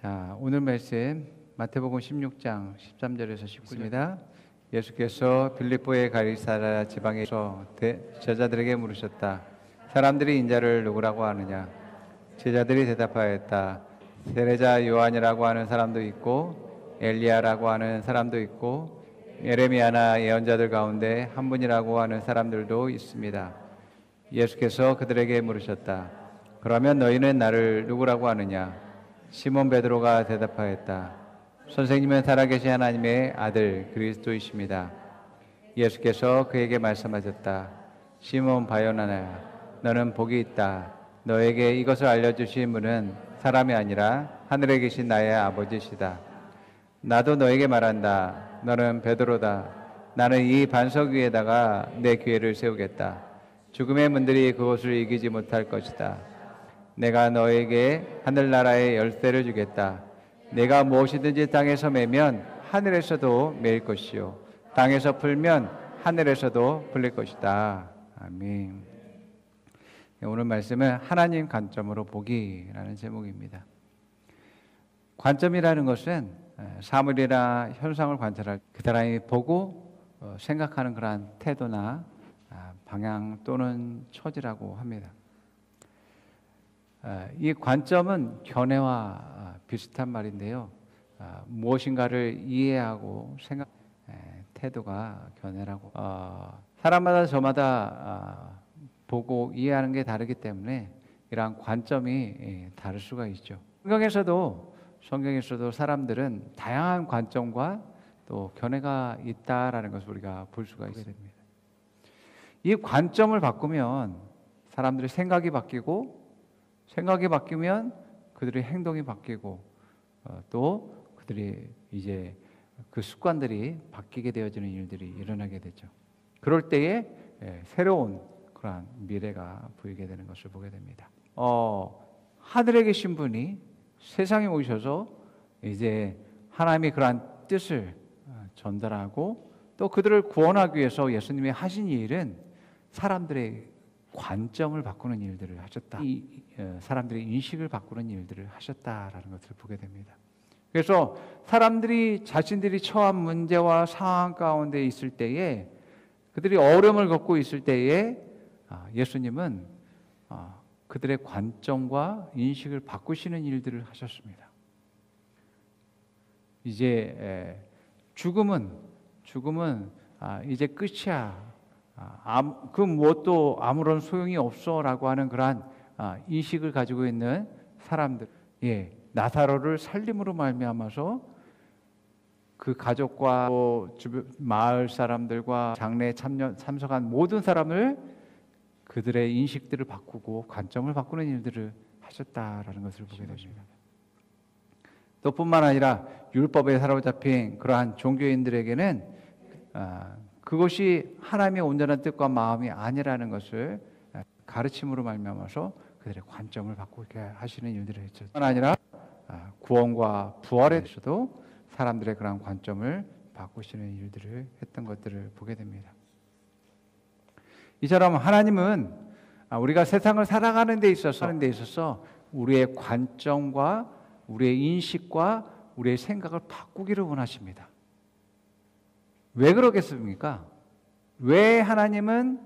자, 오늘 말씀 마태복음 16장 13절에서 19절입니다. 예수께서 빌립보의 가이사랴 지방에서 제자들에게 물으셨다. 사람들이 인자를 누구라고 하느냐? 제자들이 대답하였다. 세례자 요한이라고 하는 사람도 있고 엘리야라고 하는 사람도 있고 예레미야나 예언자들 가운데 한 분이라고 하는 사람들도 있습니다. 예수께서 그들에게 물으셨다. 그러면 너희는 나를 누구라고 하느냐? 시몬 베드로가 대답하였다. 선생님은 살아계신 하나님의 아들 그리스도이십니다. 예수께서 그에게 말씀하셨다. 시몬 바요나야, 너는 복이 있다. 너에게 이것을 알려주신 분은 사람이 아니라 하늘에 계신 나의 아버지시다. 나도 너에게 말한다. 너는 베드로다. 나는 이 반석 위에다가 내 교회를 세우겠다. 죽음의 문들이 그것을 이기지 못할 것이다. 내가 너에게 하늘나라의 열쇠를 주겠다. 내가 무엇이든지 땅에서 매면 하늘에서도 매일 것이요 땅에서 풀면 하늘에서도 풀릴 것이다. 아멘. 오늘 말씀은 하나님 관점으로 보기라는 제목입니다. 관점이라는 것은 사물이나 현상을 관찰할 그 사람이 보고 생각하는 그러한 태도나 방향 또는 처지라고 합니다. 이 관점은 견해와 비슷한 말인데요. 무엇인가를 이해하고 생각, 태도가 견해라고. 사람마다 저마다 보고 이해하는 게 다르기 때문에 이러한 관점이 다를 수가 있죠. 성경에서도 사람들은 다양한 관점과 또 견해가 있다라는 것을 우리가 볼 수가 있습니다. 이 관점을 바꾸면 사람들의 생각이 바뀌고 생각이 바뀌면 그들의 행동이 바뀌고 또 그들이 이제 그 습관들이 바뀌게 되어지는 일들이 일어나게 되죠. 그럴 때에 새로운 그러한 미래가 보이게 되는 것을 보게 됩니다. 하늘에 계신 분이 세상에 오셔서 이제 하나님의 그러한 뜻을 전달하고 또 그들을 구원하기 위해서 예수님이 하신 일은 사람들의 관점을 바꾸는 일들을 하셨다. 사람들의 인식을 바꾸는 일들을 하셨다라는 것을 보게 됩니다. 그래서 사람들이 자신들이 처한 문제와 상황 가운데 있을 때에 그들이 어려움을 겪고 있을 때에 예수님은 그들의 관점과 인식을 바꾸시는 일들을 하셨습니다. 이제 죽음은 이제 끝이야. 그 무엇도 아무런 소용이 없어라고 하는 그러한 인식을 가지고 있는 사람들, 나사로를 살림으로 말미암아서 그 가족과 주변 마을 사람들과 장례에 참석한 모든 사람을 그들의 인식들을 바꾸고 관점을 바꾸는 일들을 하셨다라는 것을 보게 됩니다. 또 뿐만 아니라 율법에 사로잡힌 그러한 종교인들에게는 그것이 하나님의 온전한 뜻과 마음이 아니라는 것을 가르침으로 말미암아서 그들의 관점을 바꾸게 하시는 일들을 했죠. 뿐만 아니라 구원과 부활에 대해서도 사람들의 그런 관점을 바꾸시는 일들을 했던 것들을 보게 됩니다. 이처럼 하나님은 우리가 세상을 살아가는 데 있어서 우리의 관점과 우리의 인식과 우리의 생각을 바꾸기를 원하십니다. 왜 그러겠습니까? 왜 하나님은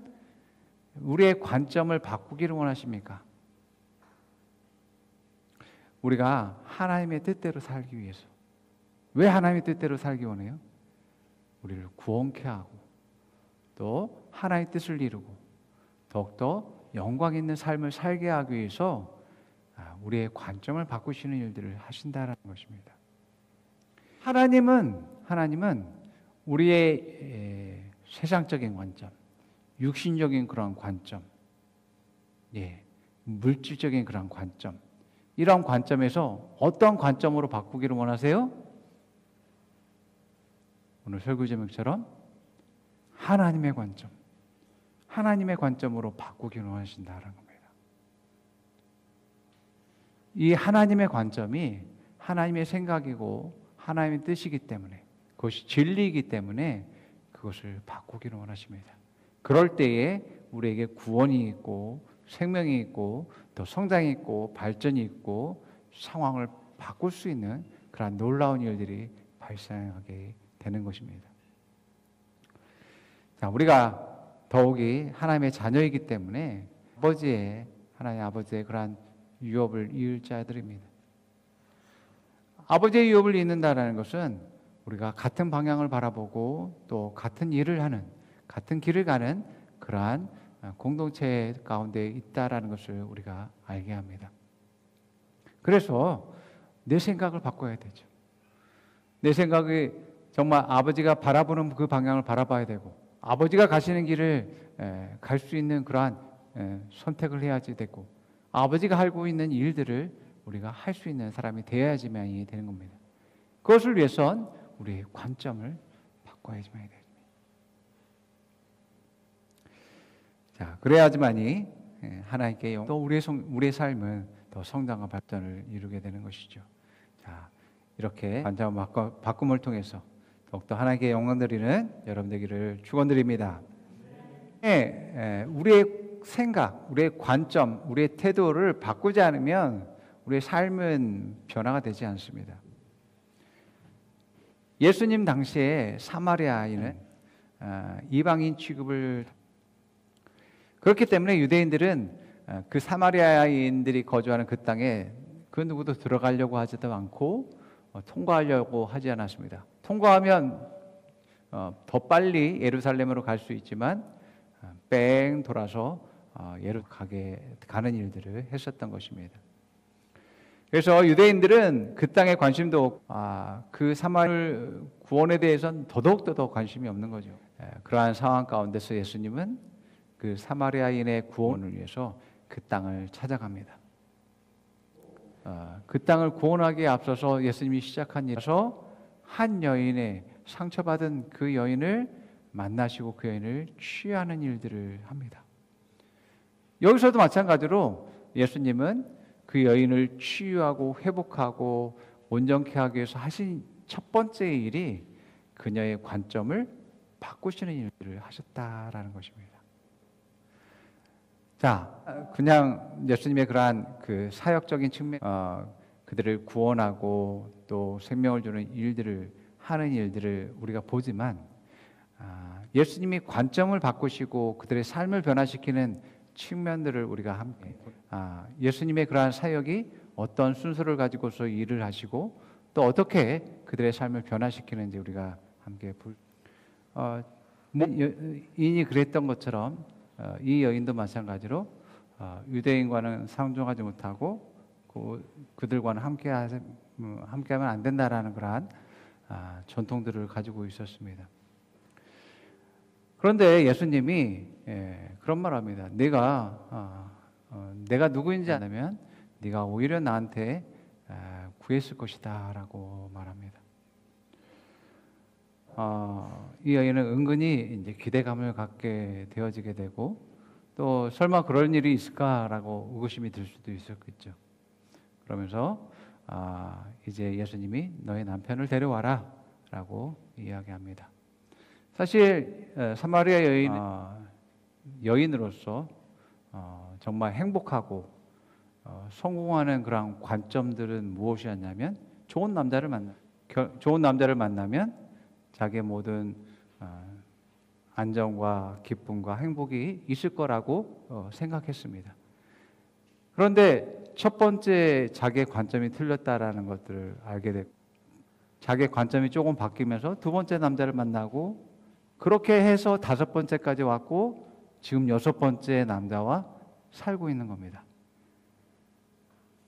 우리의 관점을 바꾸기를 원하십니까? 우리가 하나님의 뜻대로 살기 위해서. 왜 하나님의 뜻대로 살기 원해요? 우리를 구원케 하고 또 하나님의 뜻을 이루고 더욱더 영광 있는 삶을 살게 하기 위해서 우리의 관점을 바꾸시는 일들을 하신다라는 것입니다. 하나님은 우리의 세상적인 관점, 육신적인 그런 관점, 물질적인 그런 관점, 이런 관점에서 어떤 관점으로 바꾸기를 원하세요? 오늘 설교 제목처럼 하나님의 관점으로 바꾸기를 원하신다는 겁니다. 이 하나님의 관점이 하나님의 생각이고 하나님의 뜻이기 때문에 그것이 진리이기 때문에 그것을 바꾸기를 원하십니다. 그럴 때에 우리에게 구원이 있고 생명이 있고 또 성장이 있고 발전이 있고 상황을 바꿀 수 있는 그런 놀라운 일들이 발생하게 되는 것입니다. 자, 우리가 더욱이 하나님의 자녀이기 때문에 하나님 아버지의 그러한 유업을 이을 자들입니다. 아버지의 유업을 잇는다는 것은 우리가 같은 방향을 바라보고 또 같은 일을 하는, 같은 길을 가는 그러한 공동체 가운데 있다라는 것을 우리가 알게 합니다. 그래서 내 생각을 바꿔야 되죠. 내 생각이 정말 아버지가 바라보는 그 방향을 바라봐야 되고, 아버지가 가시는 길을 갈 수 있는 그러한 선택을 해야지 되고, 아버지가 하고 있는 일들을 우리가 할 수 있는 사람이 되어야지만이 되는 겁니다. 그것을 위해선 우리의 관점을 바꿔야지만이 됩니다. 자, 그래야지만이 하나님께 또 우리의 삶은 더 성장과 발전을 이루게 되는 것이죠. 자, 이렇게 관점 바꿈을 통해서 더욱더 하나님께 영광 드리는 여러분 되기를 축원드립니다. 우리의 생각, 우리의 관점, 우리의 태도를 바꾸지 않으면 우리의 삶은 변화가 되지 않습니다. 예수님 당시에 사마리아인은 이방인 취급을, 그렇기 때문에 유대인들은 그 사마리아인들이 거주하는 그 땅에 그 누구도 들어가려고 하지도 않고 통과하려고 하지 않았습니다. 통과하면 더 빨리 예루살렘으로 갈 수 있지만 뺑 돌아서 가는 일들을 했었던 것입니다. 그래서 유대인들은 그 땅에 관심도 없고 그 사마리아 구원에 대해서는 더더욱 관심이 없는 거죠. 그러한 상황 가운데서 예수님은 그 사마리아인의 구원을 위해서 그 땅을 찾아갑니다. 그 땅을 구원하기에 앞서서 예수님이 시작한 일에서 한 여인의 상처받은 그 여인을 만나시고 그 여인을 치유하는 일들을 합니다. 여기서도 마찬가지로 예수님은 그 여인을 치유하고 회복하고 온전케 하기 위해서 하신 첫 번째 일이 그녀의 관점을 바꾸시는 일들을 하셨다라는 것입니다. 자, 그냥 예수님의 그러한 그 사역적인 측면, 그들을 구원하고 또 생명을 주는 일들을 하는 일들을 우리가 보지만 예수님이 관점을 바꾸시고 그들의 삶을 변화시키는 측면들을 우리가 함께 예수님의 그러한 사역이 어떤 순서를 가지고서 일을 하시고 또 어떻게 그들의 삶을 변화시키는지 우리가 함께 인이 그랬던 것처럼 이 여인도 마찬가지로 유대인과는 상종하지 못하고 그들과는 함께하면 안 된다라는 그러한 전통들을 가지고 있었습니다. 그런데 예수님이 그런 말합니다. 내가 누구인지 아면 네가 오히려 나한테 구했을 것이다라고 말합니다. 이 여인은 은근히 이제 기대감을 갖게 되어지게 되고 또 설마 그럴 일이 있을까라고 의구심이 들 수도 있었겠죠. 그러면서 이제 예수님이 너의 남편을 데려와라라고 이야기합니다. 사실 사마리아 여인으로서 정말 행복하고 성공하는 그런 관점들은 무엇이었냐면 좋은 남자를 만나면 자기의 모든 안정과 기쁨과 행복이 있을 거라고 생각했습니다. 그런데 첫 번째 자기의 관점이 틀렸다라는 것들을 알게 됐고 자기의 관점이 조금 바뀌면서 두 번째 남자를 만나고 그렇게 해서 다섯 번째까지 왔고 지금 여섯 번째 남자와 살고 있는 겁니다.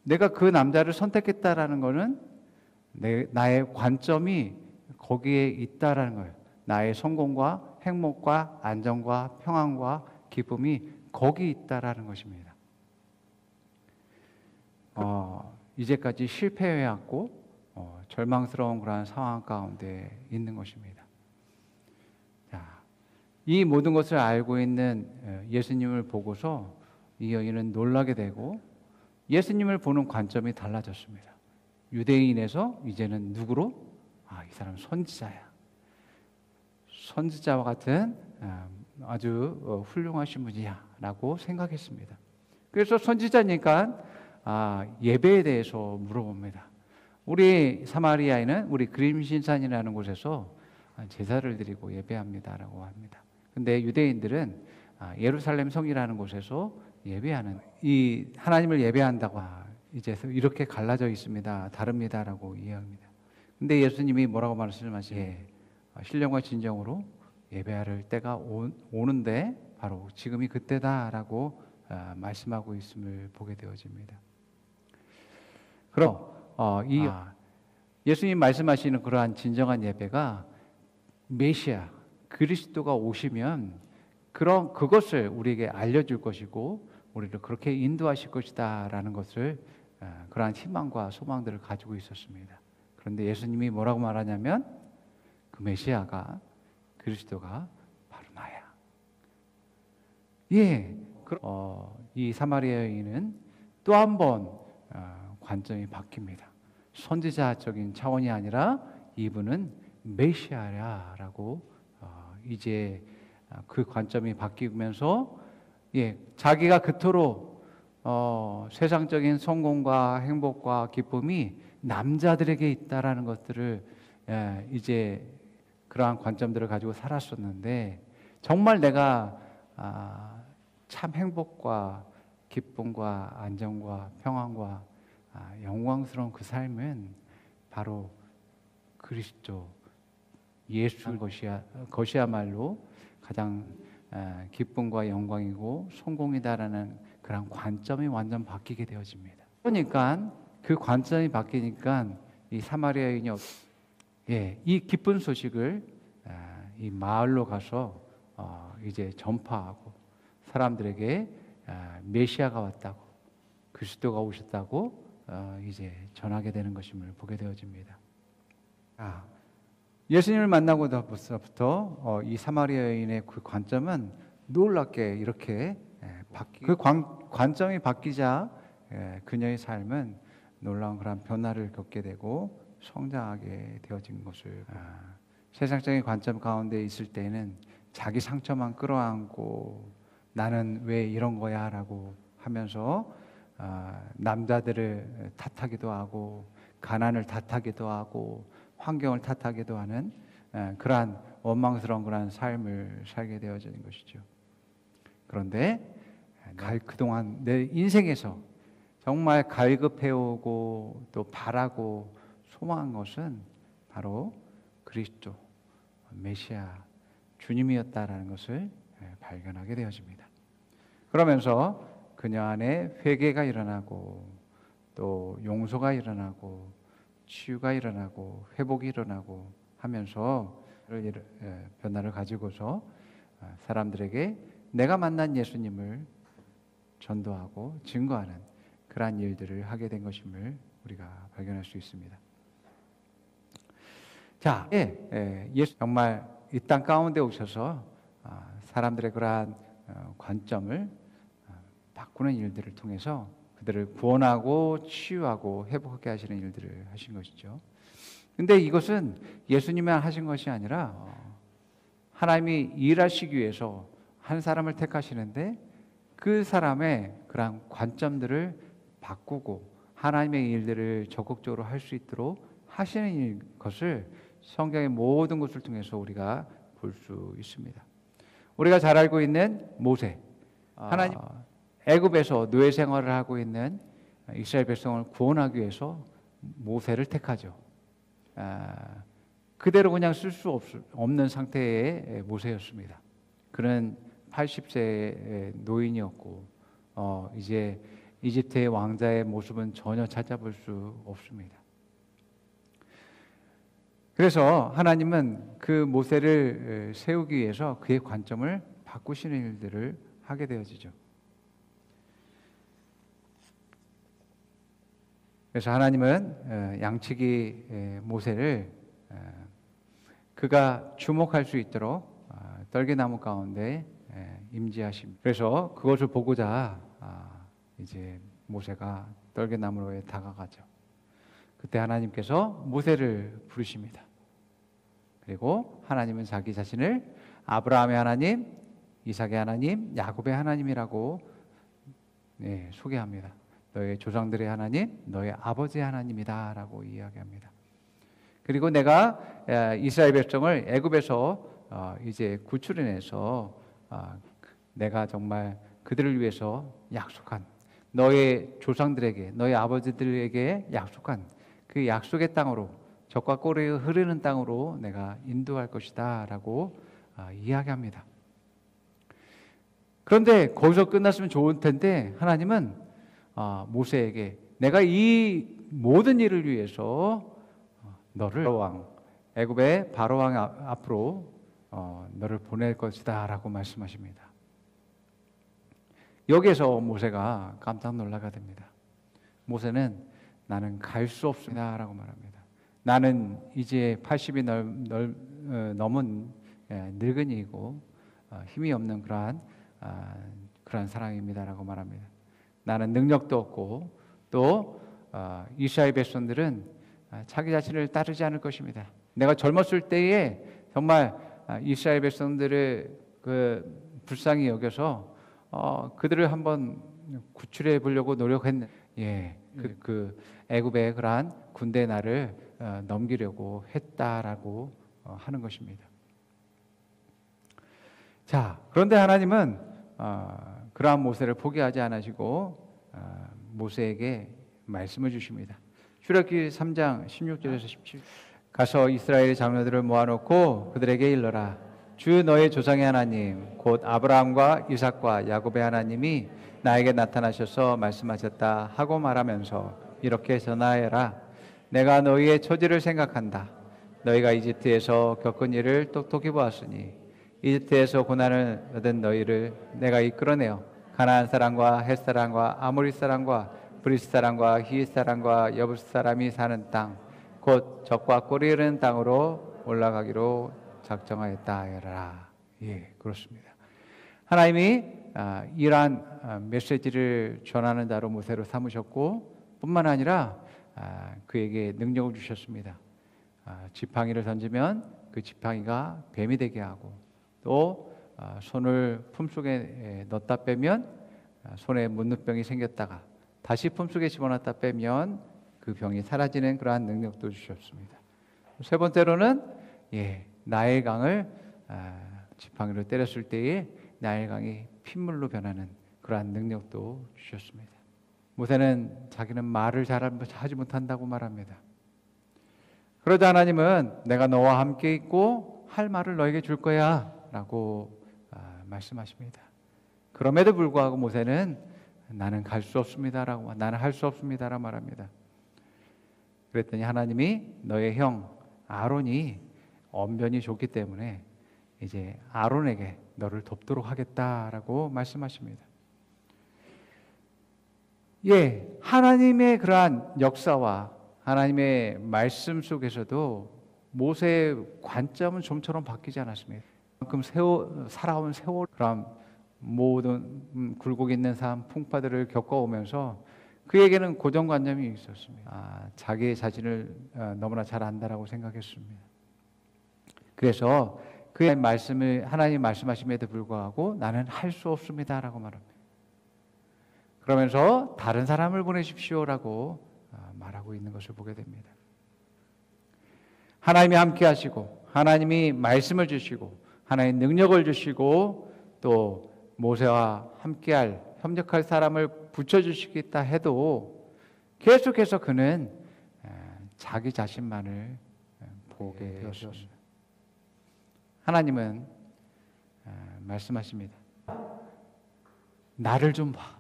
내가 그 남자를 선택했다라는 것은 나의 관점이 거기에 있다라는 거예요. 나의 성공과 행복과 안정과 평안과 기쁨이 거기 있다라는 것입니다. 이제까지 실패해왔고 절망스러운 그러한 상황 가운데 있는 것입니다. 자, 이 모든 것을 알고 있는 예수님을 보고서 이 여인은 놀라게 되고 예수님을 보는 관점이 달라졌습니다. 유대인에서 이제는 누구로? 이 사람은 선지자야. 선지자와 같은 아주 훌륭하신 분이야 라고 생각했습니다. 그래서 선지자니까 예배에 대해서 물어봅니다. 우리 사마리아인은 우리 그림신산이라는 곳에서 제사를 드리고 예배합니다라고 합니다. 근데 유대인들은 예루살렘 성이라는 곳에서 예배하는, 이 하나님을 예배한다고 이제 이렇게 갈라져 있습니다, 다릅니다라고 이해합니다. 근데 예수님이 뭐라고 말씀하시죠? 신령과 진정으로 예배할 때가 오는데 바로 지금이 그때다라고 말씀하고 있음을 보게 되어집니다. 그럼 예수님 말씀하시는 그러한 진정한 예배가 메시아 그리스도가 오시면 그것을 우리에게 알려줄 것이고 우리를 그렇게 인도하실 것이다라는 것을 그러한 희망과 소망들을 가지고 있었습니다. 그런데 예수님이 뭐라고 말하냐면 그 메시아가 그리스도가 바로 나야. 이 사마리아 여인은 또 한 번 관점이 바뀝니다. 선지자적인 차원이 아니라 이분은 메시아라고 이제 그 관점이 바뀌면서 자기가 그토록 세상적인 성공과 행복과 기쁨이 남자들에게 있다라는 것들을 이제 그러한 관점들을 가지고 살았었는데 정말 내가 참 행복과 기쁨과 안정과 평안과 영광스러운 그 삶은 바로 그리스도 예수인 것이야말로 가장 기쁨과 영광이고 성공이다라는 그런 관점이 완전 바뀌게 되어집니다. 그러니까 그 관점이 바뀌니까 이 사마리아인이 이 기쁜 소식을 이 마을로 가서 이제 전파하고 사람들에게 메시아가 왔다고 그리스도가 오셨다고 이제 전하게 되는 것임을 보게 되어집니다. 예수님을 만나고 나서부터 이 사마리아 여인의 그 관점은 놀랍게 이렇게 그 관점이 바뀌자 그녀의 삶은 놀라운 그런 변화를 겪게 되고 성장하게 되어진 것을 세상적인 관점 가운데 있을 때는 자기 상처만 끌어안고 나는 왜 이런 거야 라고 하면서 남자들을 탓하기도 하고 가난을 탓하기도 하고 환경을 탓하기도 하는 그러한 원망스러운 그러한 삶을 살게 되어지는 것이죠. 그런데 그동안 내 인생에서 정말 갈급해오고 또 바라고 소망한 것은 바로 그리스도 메시아 주님이었다라는 것을 발견하게 되어집니다. 그러면서 그녀 안에 회개가 일어나고 또 용서가 일어나고 치유가 일어나고 회복이 일어나고 하면서 변화를 가지고서 사람들에게 내가 만난 예수님을 전도하고 증거하는 그러한 일들을 하게 된 것임을 우리가 발견할 수 있습니다. 자, 예수 정말 이 땅 가운데 오셔서 사람들의 그러한 관점을 바꾸는 일들을 통해서 그들을 구원하고 치유하고 회복하게 하시는 일들을 하신 것이죠. 근데 이것은 예수님만 하신 것이 아니라 하나님이 일하시기 위해서 한 사람을 택하시는데 그 사람의 그런 관점들을 바꾸고 하나님의 일들을 적극적으로 할 수 있도록 하시는 것을 성경의 모든 것을 통해서 우리가 볼 수 있습니다. 우리가 잘 알고 있는 모세, 하나님 애굽에서 노예 생활을 하고 있는 이스라엘 백성을 구원하기 위해서 모세를 택하죠. 그대로 그냥 쓸 수 없는 상태의 모세였습니다. 그는 80세의 노인이었고 이제 이집트의 왕자의 모습은 전혀 찾아볼 수 없습니다. 그래서 하나님은 그 모세를 세우기 위해서 그의 관점을 바꾸시는 일들을 하게 되어지죠. 그래서 하나님은 양치기 모세를 그가 주목할 수 있도록 떨기나무 가운데 임재하십니다. 그래서 그것을 보고자 이제 모세가 떨기나무로에 다가가죠. 그때 하나님께서 모세를 부르십니다. 그리고 하나님은 자기 자신을 아브라함의 하나님, 이삭의 하나님, 야곱의 하나님이라고 소개합니다. 너의 조상들의 하나님, 너의 아버지의 하나님이다 라고 이야기합니다. 그리고 내가 이스라엘 백성을 애굽에서 이제 구출해내서 내가 정말 그들을 위해서 약속한, 너의 조상들에게, 너의 아버지들에게 약속한 그 약속의 땅으로, 젖과 꿀이 흐르는 땅으로 내가 인도할 것이다 라고 이야기합니다. 그런데 거기서 끝났으면 좋을 텐데 하나님은 모세에게 내가 이 모든 일을 위해서 너를 바로왕, 애굽의 바로왕 앞으로 너를 보낼 것이다 라고 말씀하십니다. 여기에서 모세가 깜짝 놀라게 됩니다. 모세는 나는 갈 수 없습니다 라고 말합니다. 나는 이제 80이 넘은 늙은이이고 힘이 없는 그러한 사람입니다 라고 말합니다. 나는 능력도 없고 또 이스라엘 백성들은 자기 자신을 따르지 않을 것입니다. 내가 젊었을 때에 정말 이스라엘 백성들을 불쌍히 여겨서 그들을 한번 구출해 보려고 노력했는데 그 애굽의 그러한 군대 나를 넘기려고 했다라고 하는 것입니다. 자, 그런데 하나님은 그러한 모세를 포기하지 않으시고 모세에게 말씀을 주십니다. 출애굽기 3장 16절에서 17절. 가서 이스라엘의 장로들을 모아놓고 그들에게 일러라. 주 너의 조상의 하나님 곧 아브라함과 이삭과 야곱의 하나님이 나에게 나타나셔서 말씀하셨다 하고 말하면서 이렇게 전하여라. 내가 너희의 처지를 생각한다. 너희가 이집트에서 겪은 일을 똑똑히 보았으니 이집트에서 고난을 얻은 너희를 내가 이끌어내어 가나안 사람과 헷 사람과 아모리 사람과 브리스 사람과 히윗 사람과 여부스 사람이 사는 땅 곧 젖과 꿀이 흐르는 땅으로 올라가기로 작정하였다 하여라. 그렇습니다. 하나님이 이러한 메시지를 전하는 자로 모세로 삼으셨고 뿐만 아니라 그에게 능력을 주셨습니다. 지팡이를 던지면 그 지팡이가 뱀이 되게 하고 또 손을 품속에 넣었다 빼면 손에 문둥병이 생겼다가 다시 품속에 집어넣었다 빼면 그 병이 사라지는 그러한 능력도 주셨습니다. 세 번째로는 나일강을 지팡이로 때렸을 때에 나일강이 핏물로 변하는 그러한 능력도 주셨습니다. 모세는 자기는 말을 잘 하지 못한다고 말합니다. 그러자 하나님은 내가 너와 함께 있고 할 말을 너에게 줄 거야 라고 말씀하십니다. 그럼에도 불구하고 모세는 나는 갈 수 없습니다라고, 나는 할 수 없습니다라고 말합니다. 그랬더니 하나님이 너의 형 아론이 언변이 좋기 때문에 이제 아론에게 너를 돕도록 하겠다라고 말씀하십니다. 하나님의 그러한 역사와 하나님의 말씀 속에서도 모세의 관점은 좀처럼 바뀌지 않았습니다. 그만큼 살아온 세월, 그런 모든 굴곡 있는 삶, 풍파들을 겪어오면서 그에게는 고정관념이 있었습니다. 자기 자신을 너무나 잘 안다라고 생각했습니다. 그래서 그의 말씀을 하나님 말씀하심에도 불구하고 나는 할 수 없습니다라고 말합니다. 그러면서 다른 사람을 보내십시오라고 말하고 있는 것을 보게 됩니다. 하나님이 함께 하시고 하나님이 말씀을 주시고 하나님 능력을 주시고 또 모세와 함께할 협력할 사람을 붙여주시겠다 해도 계속해서 그는 자기 자신만을 보게 되었습니다. 하나님은 말씀하십니다. 나를 좀 봐.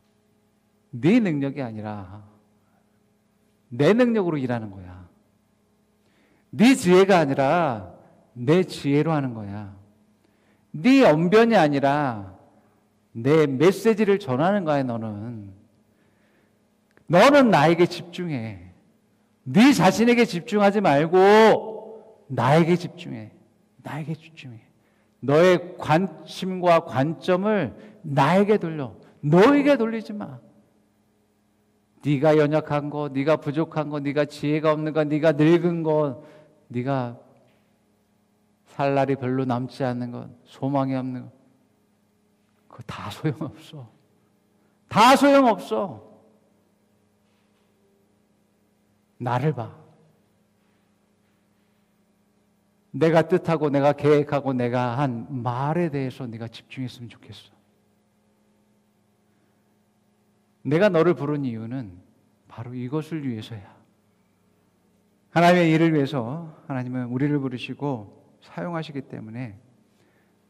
네 능력이 아니라 내 능력으로 일하는 거야. 네 지혜가 아니라 내 지혜로 하는 거야. 네 언변이 아니라 내 메시지를 전하는 거야. 너는 나에게 집중해. 네 자신에게 집중하지 말고 나에게 집중해. 나에게 집중해. 너의 관심과 관점을 나에게 돌려. 너에게 돌리지 마. 네가 연약한 거, 네가 부족한 거, 네가 지혜가 없는 거, 네가 늙은 거, 네가 살 날이 별로 남지 않는 것, 소망이 없는 것, 그거 다 소용없어. 다 소용없어. 나를 봐. 내가 뜻하고 내가 계획하고 내가 한 말에 대해서 네가 집중했으면 좋겠어. 내가 너를 부른 이유는 바로 이것을 위해서야. 하나님의 일을 위해서 하나님은 우리를 부르시고 사용하시기 때문에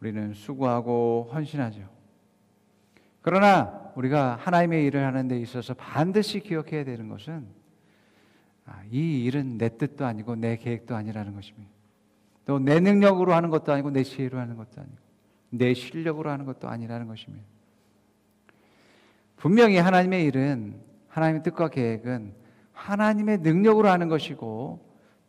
우리는 수고하고 헌신하죠. 그러나 우리가 하나님의 일을 하는 데 있어서 반드시 기억해야 되는 것은 이 일은 내 뜻도 아니고 내 계획도 아니라는 것입니다. 또 내 능력으로 하는 것도 아니고 내 지혜로 하는 것도 아니고 내 실력으로 하는 것도 아니라는 것입니다. 분명히 하나님의 일은, 하나님의 뜻과 계획은 하나님의 능력으로 하는 것이고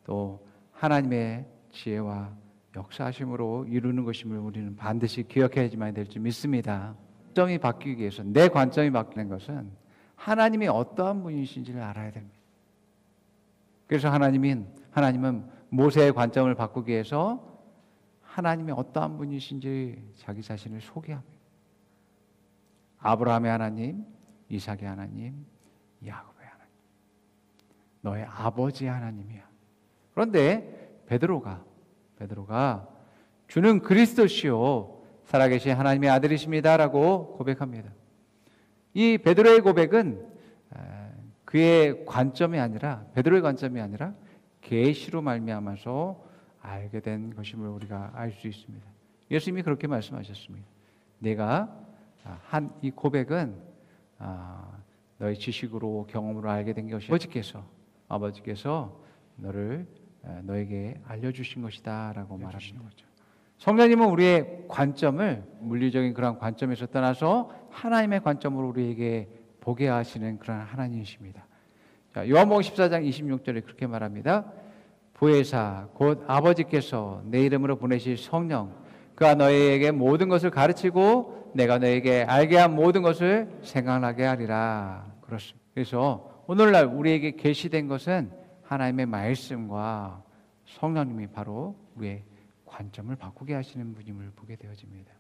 또 하나님의 지혜와 역사하심으로 이루는 것임을 우리는 반드시 기억해야지만 될 줄 믿습니다. 관점이 바뀌기 위해서, 내 관점이 바뀌는 것은 하나님이 어떠한 분이신지를 알아야 됩니다. 그래서 하나님은 모세의 관점을 바꾸기 위해서 하나님이 어떠한 분이신지 자기 자신을 소개합니다. 아브라함의 하나님, 이삭의 하나님, 야곱의 하나님, 너의 아버지의 하나님이야. 그런데 베드로가 주는 그리스도시요 살아계신 하나님의 아들이십니다라고 고백합니다. 이 베드로의 고백은 그의 관점이 아니라, 베드로의 관점이 아니라 계시로 말미암아서 알게 된 것임을 우리가 알 수 있습니다. 예수님이 그렇게 말씀하셨습니다. 내가 한 이 고백은 너의 지식으로 경험으로 알게 된 것이 아버지께서 너에게 알려주신 것이다라고 말하시는 거죠. 성령님은 우리의 관점을 물리적인 그런 관점에서 떠나서 하나님의 관점으로 우리에게 보게 하시는 그런 하나님이십니다. 자, 요한복음 14장 26절에 그렇게 말합니다. 보혜사 곧 아버지께서 내 이름으로 보내실 성령 그가 너희에게 모든 것을 가르치고 내가 너에게 알게 한 모든 것을 생각나게 하리라. 그렇습니다. 그래서 오늘날 우리에게 계시된 것은 하나님의 말씀과 성령님이 바로 우리의 관점을 바꾸게 하시는 분임을 보게 되어집니다.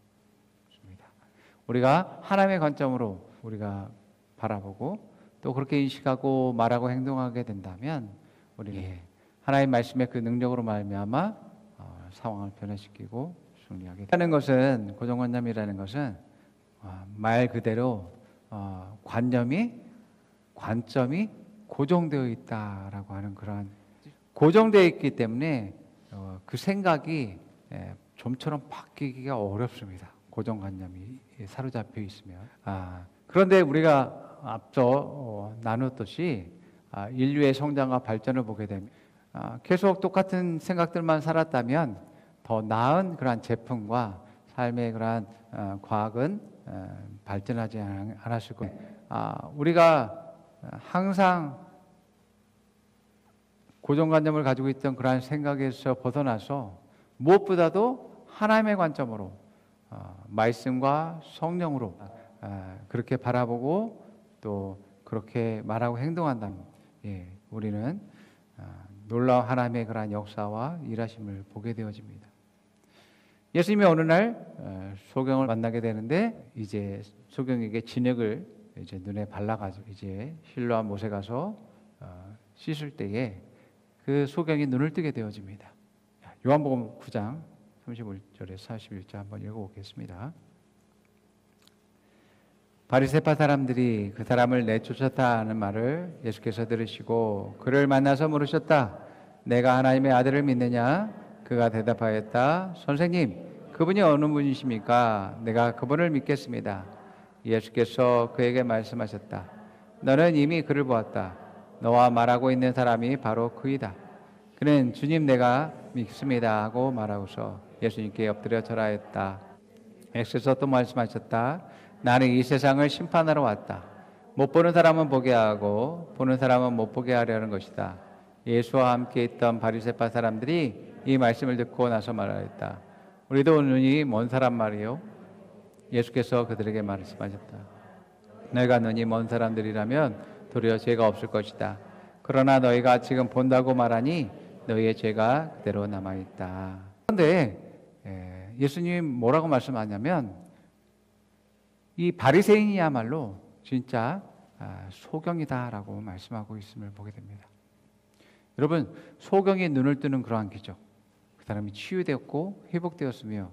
우리가 하나님의 관점으로 우리가 바라보고 또 그렇게 인식하고 말하고 행동하게 된다면 우리는 하나님의 말씀의 그 능력으로 말미암아 상황을 변화시키고 승리하게 된다는 것은, 고정관념이라는 것은 말 그대로 관점이 고정되어 있다라고 하는 그러한, 고정되어 있기 때문에 그 생각이 좀처럼 바뀌기가 어렵습니다. 고정관념이 사로잡혀 있으면. 그런데 우리가 앞서 나눴듯이 인류의 성장과 발전을 보게 되면 계속 똑같은 생각들만 살았다면 더 나은 그러한 제품과 삶의 그러한 과학은 발전하지 않았을 거예요. 우리가 항상 고정관념을 가지고 있던 그러한 생각에서 벗어나서 무엇보다도 하나님의 관점으로 말씀과 성령으로 그렇게 바라보고 또 그렇게 말하고 행동한다면 우리는 놀라운 하나님의 그러한 역사와 일하심을 보게 되어집니다. 예수님이 어느 날 소경을 만나게 되는데 이제 소경에게 진흙을 이제 눈에 발라가지고 이제 실로와 못에 가서 씻을 때에 그 소경이 눈을 뜨게 되어집니다. 요한복음 9장 35절에서 41절 한번 읽어보겠습니다. 바리새파 사람들이 그 사람을 내쫓았다 하는 말을 예수께서 들으시고 그를 만나서 물으셨다. 내가 하나님의 아들을 믿느냐? 그가 대답하였다. 선생님, 그분이 어느 분이십니까? 내가 그분을 믿겠습니다. 예수께서 그에게 말씀하셨다. 너는 이미 그를 보았다. 너와 말하고 있는 사람이 바로 그이다. 그는 주님 내가 믿습니다 하고 말하고서 예수님께 엎드려 절하였다. 예수께서 또 말씀하셨다. 나는 이 세상을 심판하러 왔다. 못 보는 사람은 보게 하고 보는 사람은 못 보게 하려는 것이다. 예수와 함께 있던 바리새파 사람들이 이 말씀을 듣고 나서 말하였다. 우리도 눈이 먼 사람 말이요. 예수께서 그들에게 말씀하셨다. 너희가 눈이 먼 사람들이라면 도리어 죄가 없을 것이다. 그러나 너희가 지금 본다고 말하니 너희의 죄가 그대로 남아있다. 그런데 예수님이 뭐라고 말씀하냐면 이 바리새인이야말로 진짜 소경이다라고 말씀하고 있음을 보게 됩니다. 여러분, 소경이 눈을 뜨는 그러한 기적, 그 사람이 치유되었고 회복되었으며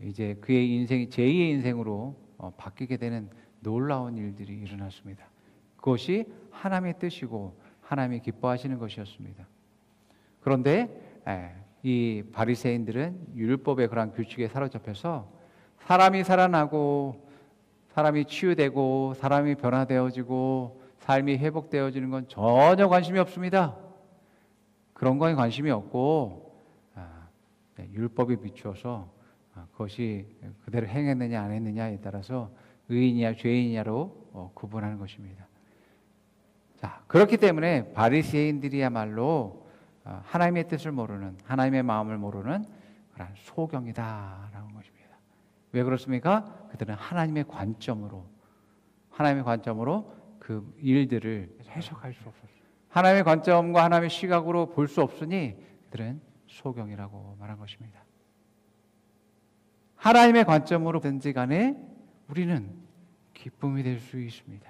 이제 그의 인생이 제2의 인생으로 바뀌게 되는 놀라운 일들이 일어났습니다. 그것이 하나님의 뜻이고 하나님이 기뻐하시는 것이었습니다. 그런데 이 바리새인들은 율법의 그런 규칙에 사로잡혀서 사람이 살아나고 사람이 치유되고 사람이 변화되어지고 삶이 회복되어지는 건 전혀 관심이 없습니다. 그런 거에 관심이 없고 율법에 비추어서 그것이 그대로 행했느냐 안 했느냐에 따라서 의인이냐 죄인이냐로 구분하는 것입니다. 자, 그렇기 때문에 바리새인들이야말로 하나님의 뜻을 모르는, 하나님의 마음을 모르는 그런 소경이다라는 것입니다. 왜 그렇습니까? 그들은 하나님의 관점으로 그 일들을 해석할 수 없었어요. 하나님의 관점과 하나님의 시각으로 볼 수 없으니 그들은 소경이라고 말한 것입니다. 하나님의 관점으로 든지 간에 우리는 기쁨이 될 수 있습니다.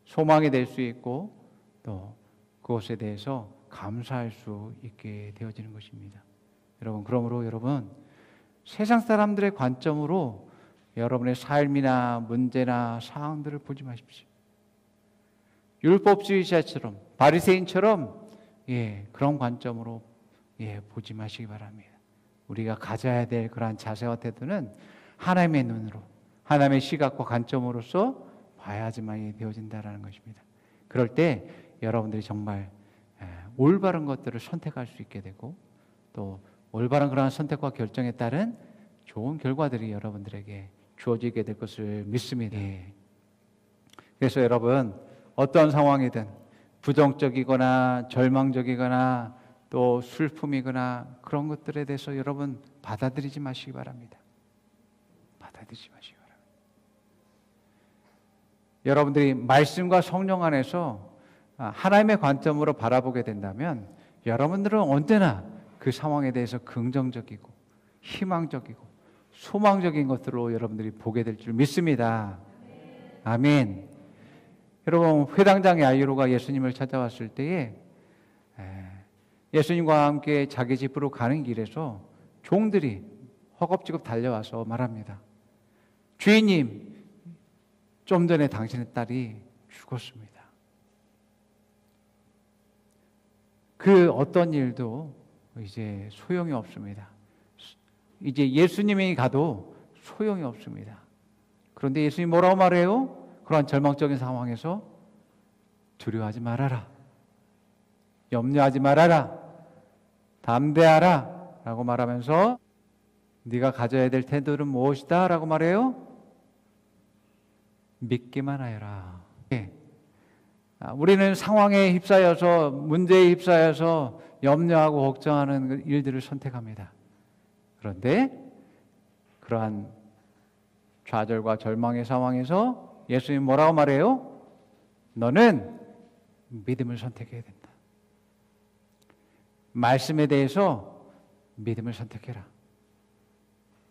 소망이 될 수 있고 또 그것에 대해서 감사할 수 있게 되어지는 것입니다. 여러분, 그러므로 여러분, 세상 사람들의 관점으로 여러분의 삶이나 문제나 상황들을 보지 마십시오. 율법주의자처럼 바리새인처럼 그런 관점으로 보지 마시기 바랍니다. 우리가 가져야 될 그러한 자세와 태도는 하나님의 눈으로, 하나님의 시각과 관점으로서 봐야지만 되어진다라는 것입니다. 그럴 때 여러분들이 정말 올바른 것들을 선택할 수 있게 되고 또 올바른 그러한 선택과 결정에 따른 좋은 결과들이 여러분들에게 주어지게 될 것을 믿습니다. 그래서 여러분, 어떤 상황이든 부정적이거나 절망적이거나 또 슬픔이거나 그런 것들에 대해서 여러분 받아들이지 마시기 바랍니다. 받아들이지 마시기 바랍니다. 여러분들이 말씀과 성령 안에서 하나님의 관점으로 바라보게 된다면 여러분들은 언제나 그 상황에 대해서 긍정적이고 희망적이고 소망적인 것들로 여러분들이 보게 될 줄 믿습니다. 아멘. 여러분, 회당장 야이로가 예수님을 찾아왔을 때에 예수님과 함께 자기 집으로 가는 길에서 종들이 허겁지겁 달려와서 말합니다. 주인님, 좀 전에 당신의 딸이 죽었습니다. 그 어떤 일도 이제 소용이 없습니다. 이제 예수님이 가도 소용이 없습니다. 그런데 예수님이 뭐라고 말해요? 그러한 절망적인 상황에서 두려워하지 말아라, 염려하지 말아라, 담대하라 라고 말하면서 네가 가져야 될 태도는 무엇이다 라고 말해요? 믿기만 하여라. 우리는 상황에 휩싸여서, 문제에 휩싸여서 염려하고 걱정하는 일들을 선택합니다. 그런데 그러한 좌절과 절망의 상황에서 예수님 뭐라고 말해요? 너는 믿음을 선택해야 된다. 말씀에 대해서 믿음을 선택해라.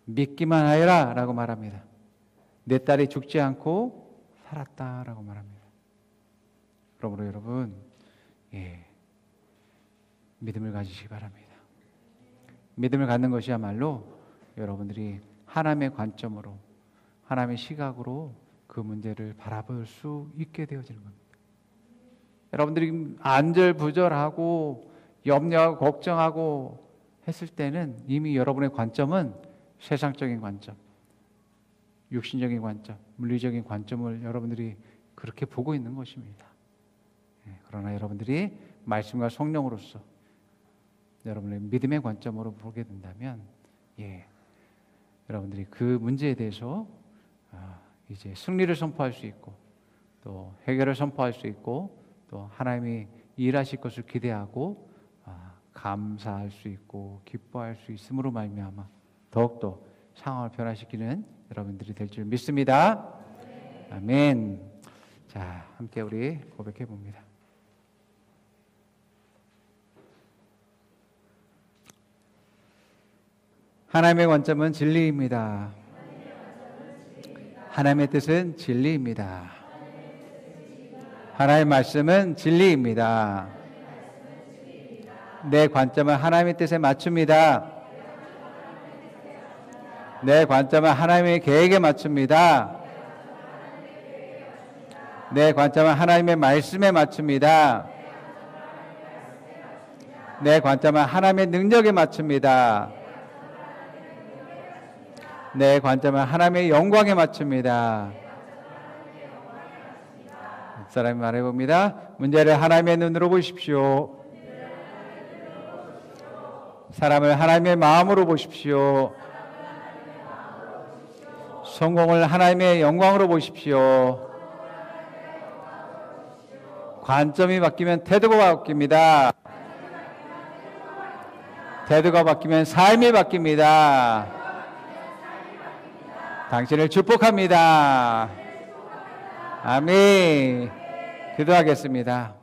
믿기만 하여라 라고 말합니다. 내 딸이 죽지 않고 살았다 라고 말합니다. 그러므로 여러분, 믿음을 가지시기 바랍니다. 믿음을 갖는 것이야말로 여러분들이 하나님의 관점으로, 하나님의 시각으로 그 문제를 바라볼 수 있게 되어지는 겁니다. 여러분들이 안절부절하고 염려하고 걱정하고 했을 때는 이미 여러분의 관점은 세상적인 관점, 육신적인 관점, 물리적인 관점을 여러분들이 그렇게 보고 있는 것입니다. 그러나 여러분들이 말씀과 성령으로서 여러분의 믿음의 관점으로 보게 된다면 여러분들이 그 문제에 대해서 이제 승리를 선포할 수 있고 또 해결을 선포할 수 있고 또 하나님이 일하실 것을 기대하고 감사할 수 있고 기뻐할 수 있음으로 말미암아 더욱더 상황을 변화시키는 여러분들이 될 줄 믿습니다. 아멘. 자, 함께 우리 고백해 봅니다. 하나님의 관점은 진리입니다. 하나님의 뜻은 진리입니다. 하나님의 말씀은 진리입니다. 내 관점을 하나님의 뜻에 맞춥니다. 내 관점을 하나님의 계획에 맞춥니다. 내 관점을 하나님의 말씀에 맞춥니다. 내 관점을 하나님의 능력에 맞춥니다. 내 관점을 하나님의 영광에 맞춥니다. 사람이 말해봅니다. 문제를 하나님의 눈으로 보십시오. 사람을 하나님의 마음으로 보십시오. 성공을 하나님의 영광으로 보십시오. 관점이 바뀌면 태도가 바뀝니다. 태도가 바뀌면 삶이 바뀝니다. 당신을 축복합니다. 아멘. 기도하겠습니다.